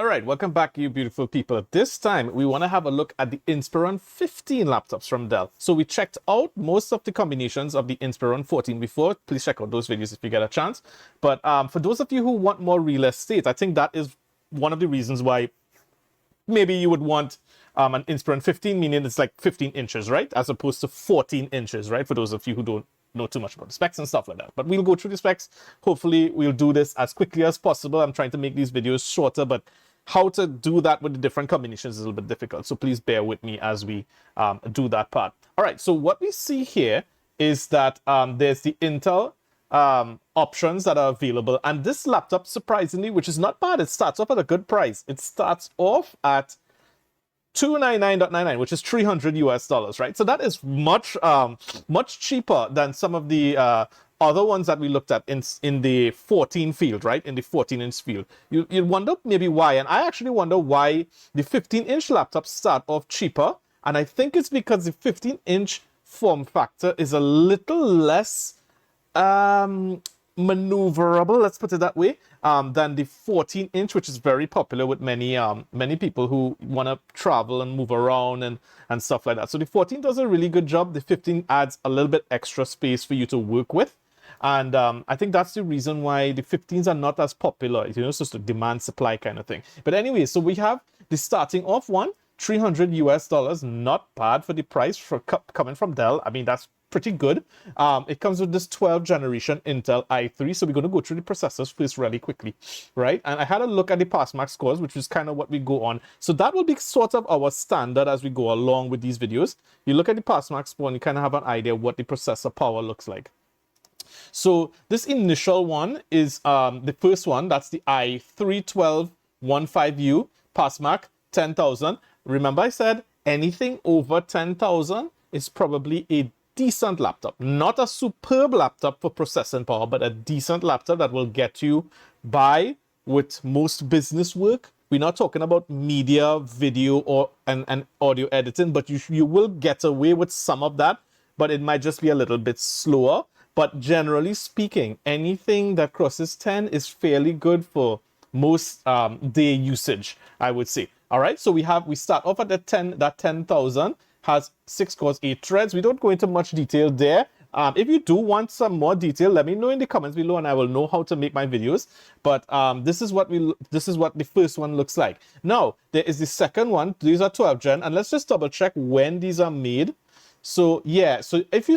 All right, welcome back, you beautiful people. This time, we want to have a look at the Inspiron 15 laptops from Dell. So we checked out most of the combinations of the Inspiron 14 before. Please check out those videos if you get a chance. But for those of you who want more real estate, I think that is one of the reasons why maybe you would want an Inspiron 15, meaning it's like 15 inches, right? As opposed to 14 inches, right? For those of you who don't know too much about the specs and stuff like that. But we'll go through the specs. Hopefully, we'll do this as quickly as possible. I'm trying to make these videos shorter, but how to do that with the different combinations is a little bit difficult. So please bear with me as we do that part. All right, so what we see here is that there's the Intel options that are available. And this laptop, surprisingly, which is not bad, it starts off at a good price. It starts off at $299.99, which is $300 US, right? So that is much cheaper than some of the other ones that we looked at in the 14 field, right? In the 14-inch field. You wonder maybe why, and I actually wonder why the 15-inch laptops start off cheaper, and I think it's because the 15-inch form factor is a little less maneuverable, let's put it that way, than the 14-inch, which is very popular with many people who want to travel and move around and stuff like that. So the 14 does a really good job. The 15 adds a little bit extra space for you to work with. And I think that's the reason why the 15s are not as popular. You know, it's just a demand supply kind of thing. But anyway, so we have the starting off one, $300 US, not bad for the price for coming from Dell. I mean, that's pretty good. It comes with this 12th generation Intel i3. So we're going to go through the processors first really quickly, right? And I had a look at the pass mark scores, which is kind of what we go on. So that will be sort of our standard as we go along with these videos. You look at the pass mark score and you kind of have an idea what the processor power looks like. So this initial one is the first one. That's the i3-1215U, pass mark 10,000. Remember I said anything over 10,000 is probably a decent laptop. Not a superb laptop for processing power, but a decent laptop that will get you by with most business work. We're not talking about media, video, or and audio editing, but you will get away with some of that, but it might just be a little bit slower. But generally speaking, anything that crosses 10 is fairly good for most day usage, I would say. All right, so we start off at that 10,000, has 6 cores, 8 threads. We don't go into much detail there. If you do want some more detail, let me know in the comments below, and I will know how to make my videos. But this is what the first one looks like. Now there is the second one. These are 12 gen, and let's just double check when these are made. So yeah, so if you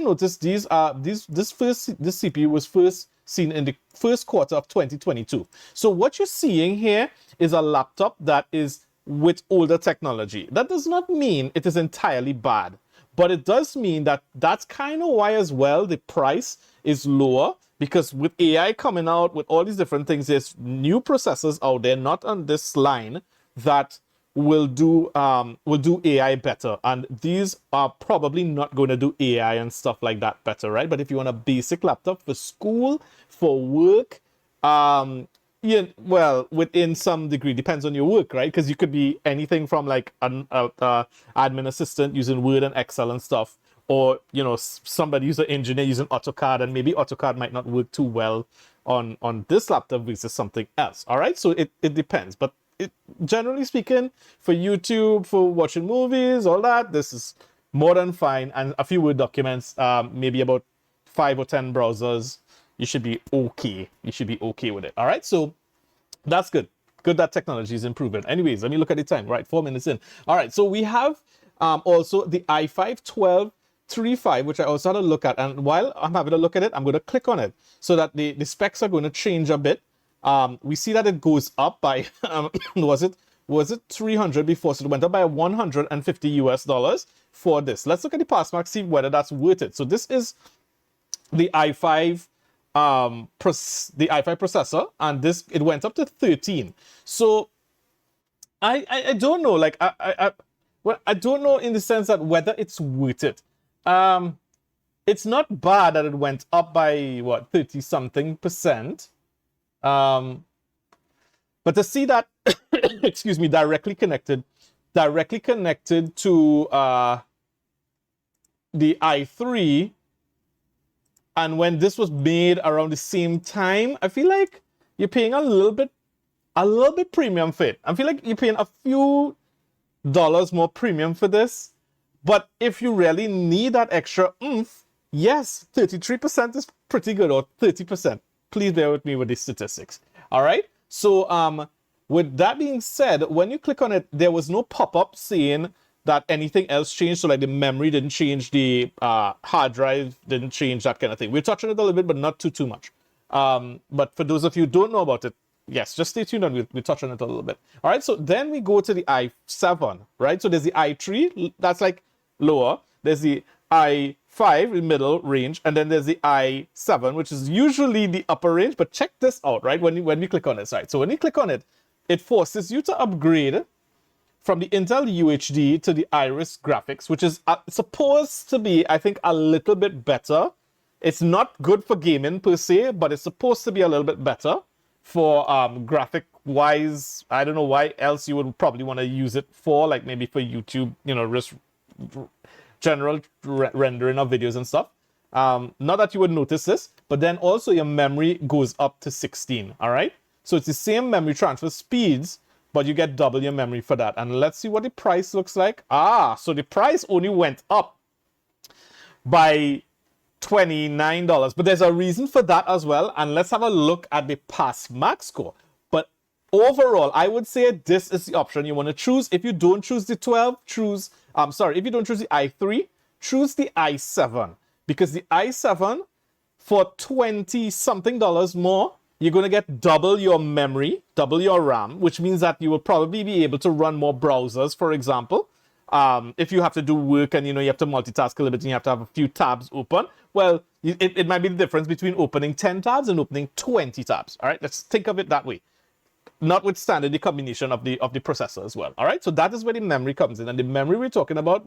notice, this CPU was first seen in the first quarter of 2022. So what you're seeing here is a laptop that is with older technology. That does not mean it is entirely bad, but it does mean that that's kind of why as well the price is lower, because with AI coming out with all these different things, there's new processors out there, not on this line, that will do AI better, and these are probably not going to do AI and stuff like that better, right? But if you want a basic laptop for school, for work, yeah, well, within some degree, depends on your work, right? Because you could be anything from like an admin assistant using Word and Excel and stuff, or you know, somebody who's an engineer using AutoCAD, and maybe AutoCAD might not work too well on this laptop versus something else. All right, so it depends, but generally speaking, for YouTube, for watching movies, all that, this is more than fine. And a few Word documents, maybe about 5 or 10 browsers, you should be okay. You should be okay with it. All right, so that's good. Good that technology is improving. Anyways, let me look at the time. Right, 4 minutes in. All right, so we have also the i5-1235, which I also had a look at. And while I'm having a look at it, I'm going to click on it so that the specs are going to change a bit. We see that it goes up by was it 300 before, so it went up by $150 US for this. Let's look at the pass mark, see whether that's worth it. So this is the i5 processor, and it went up to 13. So I don't know, like I don't know in the sense that whether it's worth it. It's not bad that it went up by what, 30 something percent. But to see that excuse me, directly connected to the i3, and when this was made around the same time, I feel like you're paying a little bit a little bit premium for it. I feel like you're paying a few dollars more premium for this. But if you really need that extra oomph, yes, 33% is pretty good, or 30%. Please bear with me with these statistics. All right. So with that being said, when you click on it, there was no pop-up saying that anything else changed. So like the memory didn't change, the hard drive didn't change, that kind of thing. We're touching it a little bit, but not too much. But for those of you who don't know about it, yes, just stay tuned and we'll touch on it a little bit. All right, so then we go to the i7, right? So there's the i3, that's like lower. There's the i5 in middle range, and then there's the i7, which is usually the upper range. But check this out, right? When you click on this, right? So when you click on it, it forces you to upgrade from the Intel UHD to the Iris graphics, which is supposed to be, I think, a little bit better. It's not good for gaming per se, but it's supposed to be a little bit better for graphic wise. I don't know why else you would probably want to use it for, like maybe for YouTube, you know, just general rendering of videos and stuff. Not that you would notice this, but then also your memory goes up to 16. All right, so it's the same memory transfer speeds, but you get double your memory for that. And let's see what the price looks like. So the price only went up by $29, but there's a reason for that as well. And let's have a look at the pass max score. But overall, I would say this is the option you want to choose. If you don't choose the 12, if you don't choose the i3, choose the i7, because the i7, for $20 something more, you're going to get double your memory, double your RAM, which means that you will probably be able to run more browsers, for example. If you have to do work and, you know, you have to multitask a little bit and you have to have a few tabs open, well, it might be the difference between opening 10 tabs and opening 20 tabs. All right, let's think of it that way. Notwithstanding the combination of the processor as well. All right, so that is where the memory comes in, and the memory we're talking about,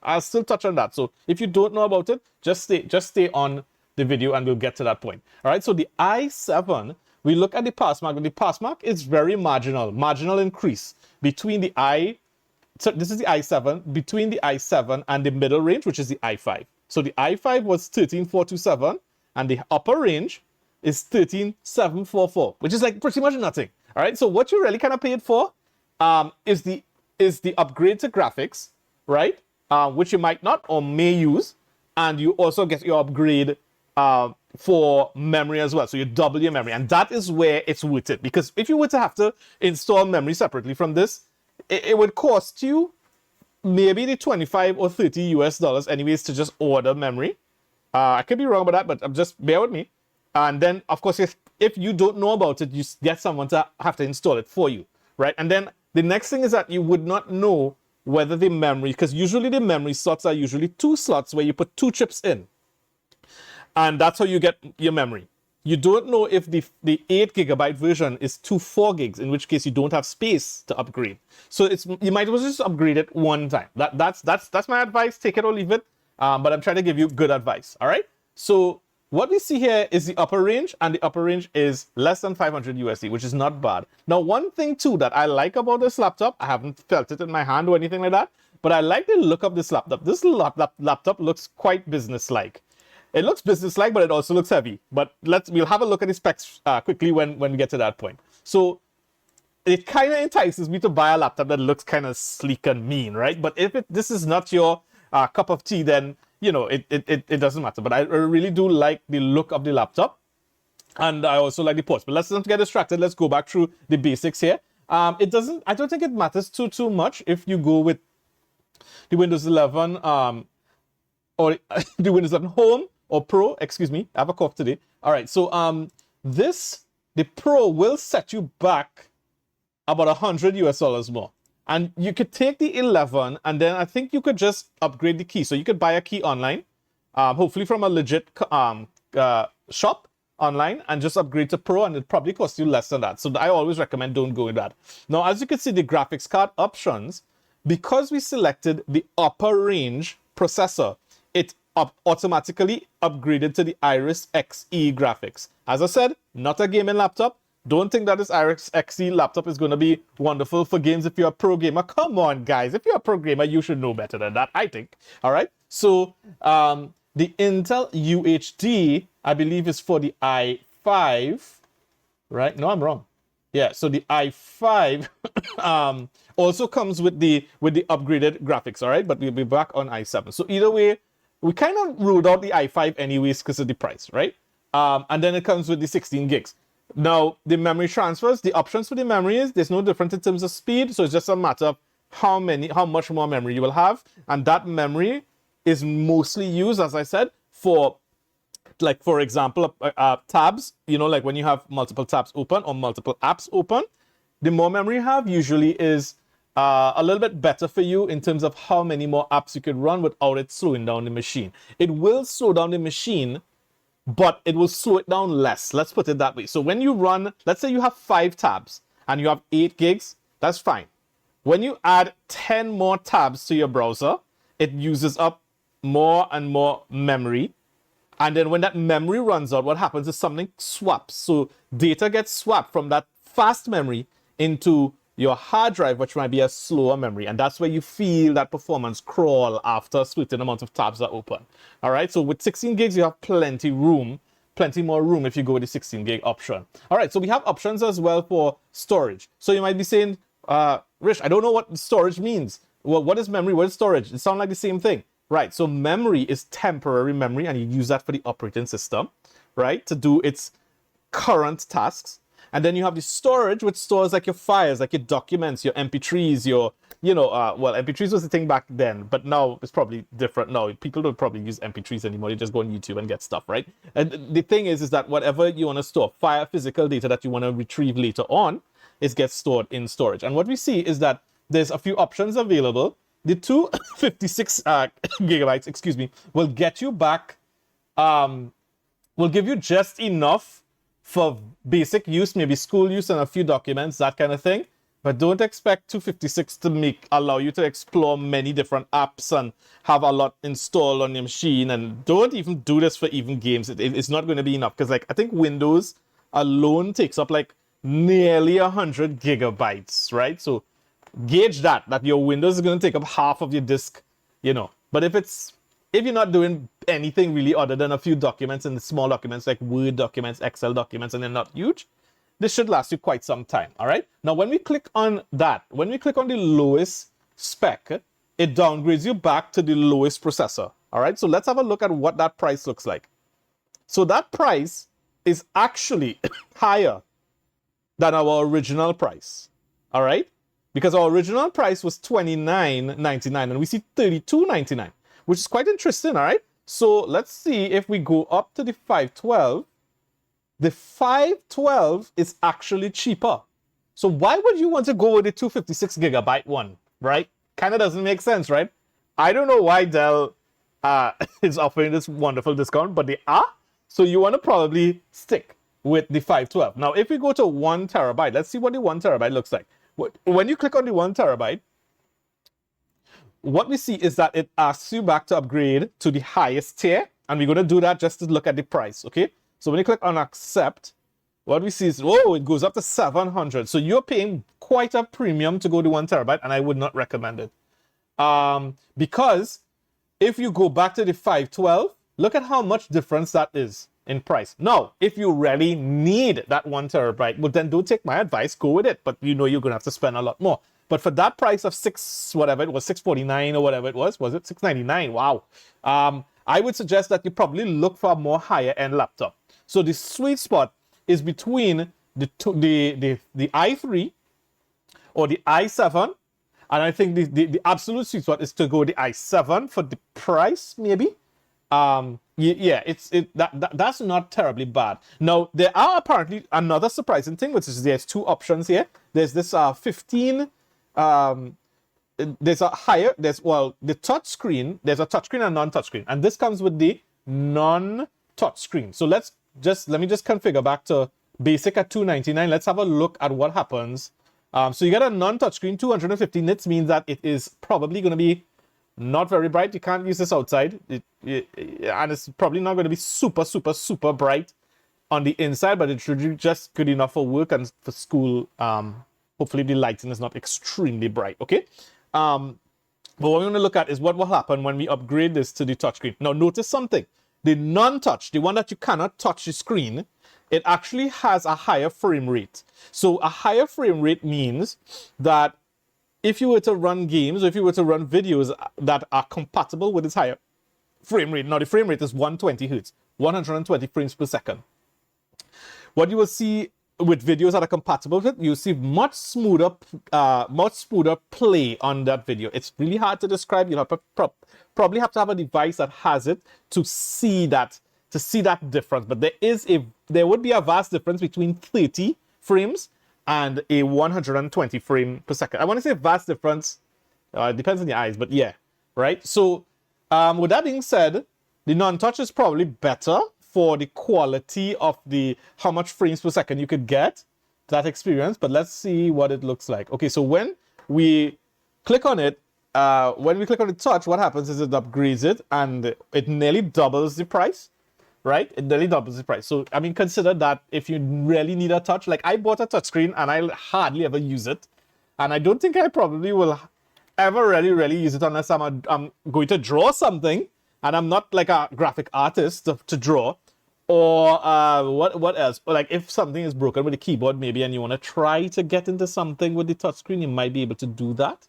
I'll still touch on that. So if you don't know about it, just stay on the video and we'll get to that point. All right, so the i7, we look at the pass mark, and the pass mark is very marginal increase between so this is the i7, between the i7 and the middle range, which is the i5. So the i5 was 13,427, and the upper range is 13,744, which is like pretty much nothing. All right, so what you really kind of paid for is the upgrade to graphics, right? Which you might not or may use, and you also get your upgrade for memory as well. So you double your memory, and that is where it's worth it. Because if you were to have to install memory separately from this, it would cost you maybe the $25 or $30 anyways to just order memory. I could be wrong about that, but just bear with me. And then, of course, if you don't know about it, you get someone to have to install it for you, right? And then the next thing is that you would not know whether the memory, because usually the memory slots are usually 2 slots where you put 2 chips in. And that's how you get your memory. You don't know if the 8 gigabyte version is 4 gigs, in which case you don't have space to upgrade. So you might as well just upgrade it one time. That's my advice. Take it or leave it. But I'm trying to give you good advice. All right. So what we see here is the upper range, and the upper range is less than 500 USD, which is not bad. Now, one thing too that I like about this laptop, I haven't felt it in my hand or anything like that, but I like the look of this laptop. This laptop looks quite business-like. It looks business-like, but it also looks heavy. But we'll have a look at the specs quickly when we get to that point. So it kind of entices me to buy a laptop that looks kind of sleek and mean, right? But if this is not your cup of tea, then, you know, it doesn't matter. But I really do like the look of the laptop, and I also like the ports. But let's not get distracted. Let's go back through the basics here. I don't think it matters too much if you go with the Windows 11 or the Windows 11 Home or Pro. Excuse me, I have a cough today. All right, so the Pro will set you back about $100 more. And you could take the 11, and then I think you could just upgrade the key. So you could buy a key online, hopefully from a legit shop online, and just upgrade to Pro, and it probably costs you less than that. So I always recommend don't go with that. Now, as you can see, the graphics card options, because we selected the upper range processor, it automatically upgraded to the Iris Xe graphics. As I said, not a gaming laptop. Don't think that this Iris Xe laptop is going to be wonderful for games if you're a pro gamer. Come on, guys. If you're a pro gamer, you should know better than that, I think. All right. So the Intel UHD, I believe, is for the i5. Right? No, I'm wrong. Yeah, so the i5 also comes with the upgraded graphics, all right? But we'll be back on i7. So either way, we kind of ruled out the i5 anyways because of the price, right? And then it comes with the 16 gigs. Now, the memory transfers, the options for the memory is there's no difference in terms of speed, so it's just a matter of how much more memory you will have. And that memory is mostly used, as I said, for, like, for example, tabs, you know, like when you have multiple tabs open or multiple apps open, the more memory you have usually is a little bit better for you in terms of how many more apps you could run without it slowing down the machine. It will slow down the machine, but it will slow it down less. Let's put it that way. So when you run, let's say you have 5 tabs and you have 8 gigs, that's fine. When you add 10 more tabs to your browser, it uses up more and more memory. And then when that memory runs out, what happens is something swaps. So data gets swapped from that fast memory into your hard drive, which might be a slower memory. And that's where you feel that performance crawl after a certain amount of tabs are open. All right, so with 16 gigs, you have plenty more room if you go with the 16 gig option. All right, so we have options as well for storage. So you might be saying, Rich, I don't know what storage means. Well, what is memory? What is storage? It sounds like the same thing. Right, so memory is temporary memory, and you use that for the operating system, right, to do its current tasks. And then you have the storage, which stores like your files, like your documents, your MP3s, your, well, MP3s was the thing back then, but now it's probably different. Now, people don't probably use MP3s anymore. You just go on YouTube and get stuff, right? And the thing is that whatever you want to store, physical data that you want to retrieve later on, it gets stored in storage. And what we see is that there's a few options available. The 256 gigabytes, excuse me, will get you back, will give you just enough for basic use, maybe school use and a few documents, that kind of thing. But don't expect 256 to allow you to explore many different apps and have a lot installed on your machine. And don't even do this for even games. It's not going to be enough because, like, I think Windows alone takes up like nearly 100 gigabytes, right? So gauge that your Windows is going to take up half of your disk, But if you're not doing anything really other than a few documents and the small documents like Word documents, Excel documents, and they're not huge, this should last you quite some time, all right? Now, when we click on that, when we click on the lowest spec, it downgrades you back to the lowest processor, all right? So let's have a look at what that price looks like. So that price is actually higher than our original price, all right? Because our original price was $29.99 and we see $32.99, which is quite interesting, all right? So let's see if we go up to the 512. The 512 is actually cheaper. So why would you want to go with the 256 gigabyte one, right? Kind of doesn't make sense, right? I don't know why Dell is offering this wonderful discount, but they are. So you want to probably stick with the 512. Now, if we go to 1 terabyte, let's see what the 1 terabyte looks like. When you click on the 1 terabyte, what we see is that it asks you back to upgrade to the highest tier. And we're going to do that just to look at the price, okay? So when you click on accept, what we see is, it goes up to 700. So you're paying quite a premium to go to 1 terabyte, and I would not recommend it. Because if you go back to the 512, look at how much difference that is in price. Now, if you really need that 1 terabyte, well, then don't take my advice, go with it. But you're going to have to spend a lot more. But for that price of $649 or whatever it was it $699? Wow. I would suggest that you probably look for a more higher end laptop. So the sweet spot is between the i3 or the i7. And I think the absolute sweet spot is to go the i7 for the price, maybe. That's not terribly bad. Now, there are apparently another surprising thing, which is there's 2 options here. There's this 15, there's the touch screen, there's a touch screen and non-touch screen. And this comes with the non-touch screen. So let me just configure back to basic at $299. Let's have a look at what happens. So you get a non-touch screen, 250 nits means that it is probably going to be not very bright. You can't use this outside. And it's probably not going to be super, super, super bright on the inside, but it should be just good enough for work and for school. Hopefully the lighting is not extremely bright, okay? But what we're going to look at is what will happen when we upgrade this to the touchscreen. Now, notice something. The non-touch, the one that you cannot touch the screen, it actually has a higher frame rate. So a higher frame rate means that if you were to run games, or if you were to run videos that are compatible with this higher frame rate, now the frame rate is 120 hertz, 120 frames per second. What you will see with videos that are compatible with it, you see much smoother play on that video. It's really hard to describe. You'll have to probably have to have a device that has it to see that difference. But there would be a vast difference between 30 frames and a 120 frame per second. I want to say vast difference. It depends on your eyes, but yeah, right. So with that being said, the non-touch is probably better for the quality of how much frames per second you could get that experience. But let's see what it looks like. Okay, so when we click on it, when we click on the touch, what happens is it upgrades it and it nearly doubles the price, right? It nearly doubles the price. So I mean, consider that if you really need a touch, like I bought a touchscreen and I hardly ever use it, and I don't think I probably will ever really use it unless I'm going to draw something and I'm not like a graphic artist to draw. Or what else? Or like if something is broken with the keyboard maybe and you want to try to get into something with the touchscreen, you might be able to do that.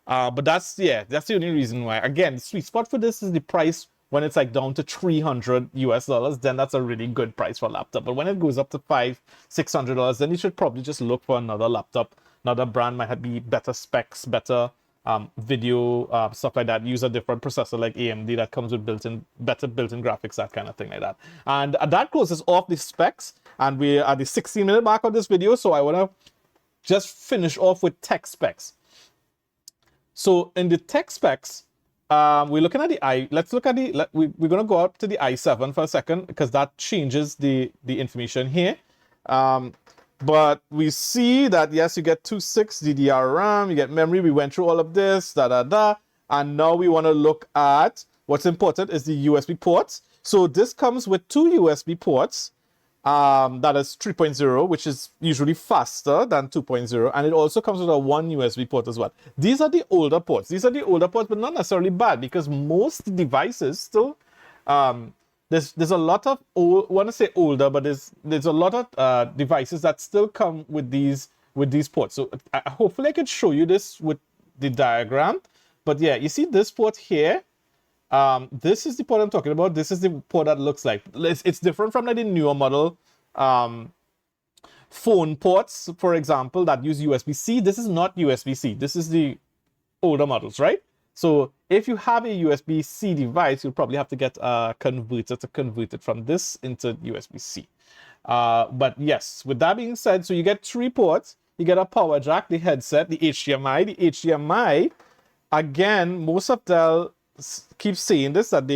But that's the only reason why. Again, the sweet spot for this is the price when it's like down to $300 US, then that's a really good price for a laptop. But when it goes up to $500-600, then you should probably just look for another laptop. Another brand might be better specs, better video, stuff like that. Use a different processor like AMD that comes with better built-in graphics, that kind of thing like that. And that closes off the specs, and we're at the 16-minute mark of this video, so I want to just finish off with tech specs. So in the tech specs, we're looking at let's look at we're going to go up to the i7 for a second, because that changes the information here. But we see that, yes, you get 2.6 DDR RAM, you get memory. We went through all of this, and now we want to look at what's important is the USB ports. So this comes with 2 USB ports, that is 3.0, which is usually faster than 2.0, and it also comes with a 1 USB port as well. These are the older ports. But not necessarily bad, because most devices still there's a lot of old, I want to say older, but there's a lot of devices that still come with these ports. So hopefully I could show you this with the diagram. But yeah, you see this port here. This is the port I'm talking about. This is the port that looks like. It's different from like the newer model phone ports, for example, that use USB-C. This is not USB-C. This is the older models, right? So if you have a USB-C device, you'll probably have to get a converter to convert it from this into USB-C. But yes, with that being said, so you get 3 ports. You get a power jack, the headset, the HDMI. The HDMI, again, most of Dell keep saying this, that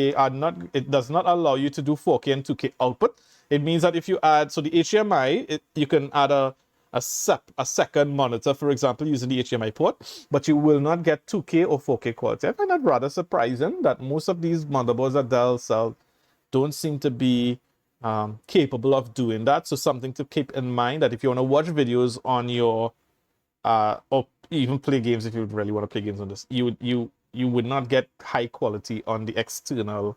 it does not allow you to do 4K and 2K output. It means that if you add, so the HDMI, you can add a second monitor, for example, using the HDMI port, but you will not get 2K or 4K quality. I find that rather surprising that most of these motherboards that Dell sell don't seem to be capable of doing that. So something to keep in mind, that if you want to watch videos on your or even play games, if you really want to play games on this, you would not get high quality on the external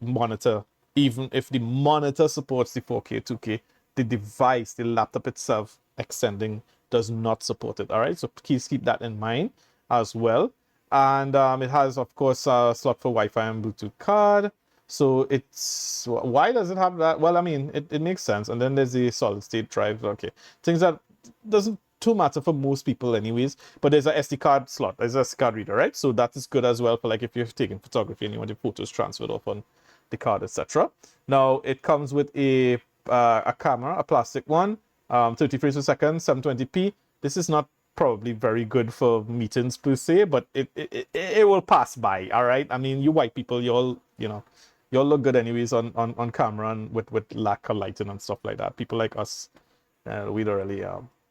monitor, even if the monitor supports the 4K 2K. The device, the laptop itself extending, does not support it. All right, so please keep that in mind as well. And it has, of course, a slot for Wi-Fi and Bluetooth card. So why does it have that? Well, I mean, it makes sense. And then there's the solid state drive. Okay, things that doesn't too matter for most people anyways, but there's a SD card slot, there's a SD card reader, right? So that is good as well for like if you're taking photography and you want your photos transferred off on the card, etc. Now it comes with a camera, a plastic one, 30 frames per second, 720p. This is not probably very good for meetings per se, but it will pass by. All right, I mean, you white people, y'all look good anyways on camera and with lack of lighting and stuff like that. People like us, we don't really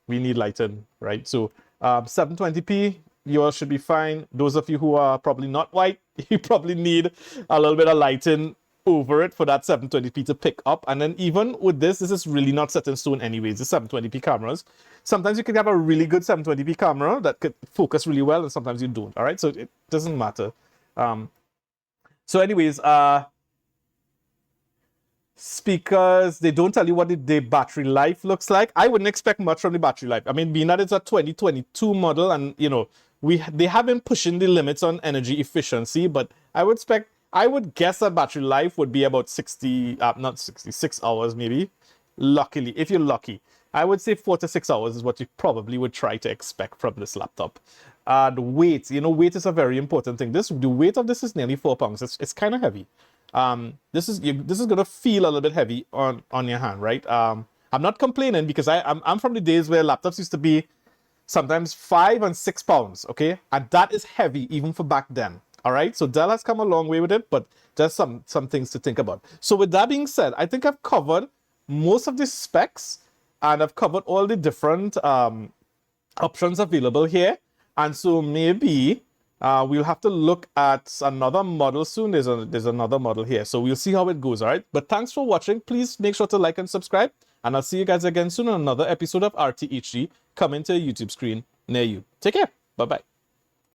we need lighting, right? So 720p, yours should be fine. Those of you who are probably not white, you probably need a little bit of lighting over it for that 720p to pick up. And then even with this is really not set in stone anyways, the 720p cameras. Sometimes you can have a really good 720p camera that could focus really well, and sometimes you don't. All right, so it doesn't matter. So anyways, speakers, they don't tell you what the battery life looks like. I wouldn't expect much from the battery life. I mean, being that it's a 2022 model, and you know, they have been pushing the limits on energy efficiency, but I would guess that battery life would be about 6 hours maybe. Luckily, if you're lucky, I would say 4 to 6 hours is what you probably would try to expect from this laptop. The weight, you know, weight is a very important thing. The weight of this is nearly 4 pounds. It's kind of heavy. This is gonna feel a little bit heavy on your hand, right? I'm not complaining because I'm from the days where laptops used to be sometimes 5 and 6 pounds, okay, and that is heavy even for back then. All right, so Dell has come a long way with it, but just some things to think about. So with that being said, I think I've covered most of the specs and I've covered all the different options available here, and so maybe we'll have to look at another model soon. There's another model here, so we'll see how it goes. All right, but thanks for watching. Please make sure to like and subscribe, and I'll see you guys again soon on another episode of RTHD coming to a YouTube screen near you. Take care. Bye bye.